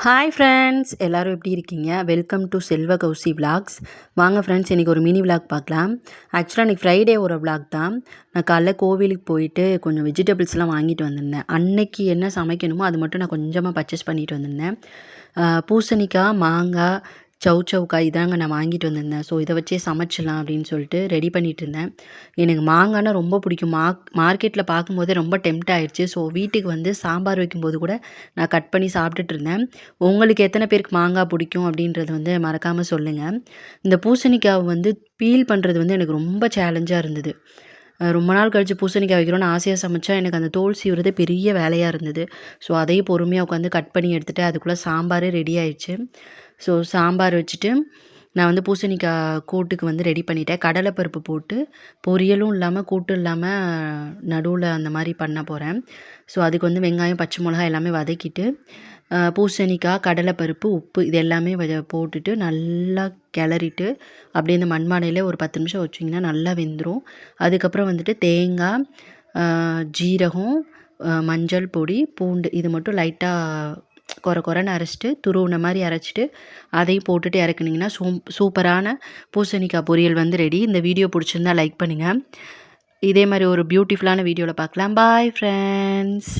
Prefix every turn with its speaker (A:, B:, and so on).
A: Hi friends, எல்லோரும் எப்படி இருக்கீங்க? வெல்கம் டு செல்வ கௌசி விலாக்ஸ். வாங்க ஃப்ரெண்ட்ஸ், இன்றைக்கி ஒரு மினி விலாக் பார்க்கலாம். ஆக்சுவலாக இன்றைக்கி ஃப்ரைடே ஒரு விலாக் தான். நான் காலைல கோவிலுக்கு போயிட்டு கொஞ்சம் வெஜிடபிள்ஸ்லாம் வாங்கிட்டு வந்திருந்தேன். அன்னைக்கு என்ன சமைக்கணுமோ அது மட்டும் நான் கொஞ்சமாக பர்ச்சேஸ் பண்ணிட்டு வந்திருந்தேன். பூசணிக்காய், மாங்காய், சவுச்சவுக்காய் இதாங்க நான் வாங்கிட்டு வந்திருந்தேன். ஸோ இதை வச்சே சமைச்சிடலாம் அப்படின்னு சொல்லிட்டு ரெடி பண்ணிகிட்டு இருந்தேன். எனக்கு மாங்காய்னா ரொம்ப பிடிக்கும். மார்க்கெட்டில் பார்க்கும்போதே ரொம்ப டெம்ட் ஆயிடுச்சு. ஸோ வீட்டுக்கு வந்து சாம்பார் வைக்கும்போது கூட நான் கட் பண்ணி சாப்பிட்டுட்டு இருந்தேன். உங்களுக்கு எத்தனை பேருக்கு மாங்காய் பிடிக்கும் அப்படின்றது வந்து மறக்காமல் சொல்லுங்கள். இந்த பூசணிக்காய் வந்து பீல் பண்ணுறது வந்து எனக்கு ரொம்ப சேலஞ்சாக இருந்தது. ரொம்ப நாள் கழித்து பூசணிக்காய் வைக்கிறோன்னு ஆசையாக சமைச்சா எனக்கு அந்த தோல் சீவுறதே பெரிய வேலையாக இருந்தது. ஸோ அதையும் பொறுமையாக உட்காந்து கட் பண்ணி எடுத்துகிட்டு அதுக்குள்ளே சாம்பாரே ரெடி ஆயிடுச்சு. ஸோ சாம்பார் வச்சுட்டு நான் வந்து பூசணிக்காய் கூட்டுக்கு வந்து ரெடி பண்ணிட்டேன். கடலைப்பருப்பு போட்டு பொரியலும் இல்லாமல் கூட்டும் இல்லாமல் நடுவில் அந்த மாதிரி பண்ண போகிறேன். ஸோ அதுக்கு வந்து வெங்காயம், பச்சை மிளகாய் எல்லாமே வதக்கிட்டு பூசணிக்காய், கடலைப்பருப்பு, உப்பு இது எல்லாமே போட்டுட்டு நல்லா கிளறிட்டு அப்படியே இந்த மண்பானையில் ஒரு 10 நிமிஷம் வச்சிங்கன்னா நல்லா வெந்துடும். அதுக்கப்புறம் வந்துட்டு தேங்காய், ஜீரகம், மஞ்சள் பொடி, பூண்டு இது மட்டும் லைட்டாக கொரன்னு அரைச்சிட்டு துருவின மாதிரி அரைச்சிட்டு அதையும் போட்டுட்டு இறக்குனிங்கன்னா சூப்பரான பூசணிக்காய் பொரியல் வந்து ரெடி. இந்த வீடியோ பிடிச்சிருந்தா லைக் பண்ணுங்கள். இதே மாதிரி ஒரு பியூட்டிஃபுல்லான வீடியோவில் பார்க்கலாம். Bye friends.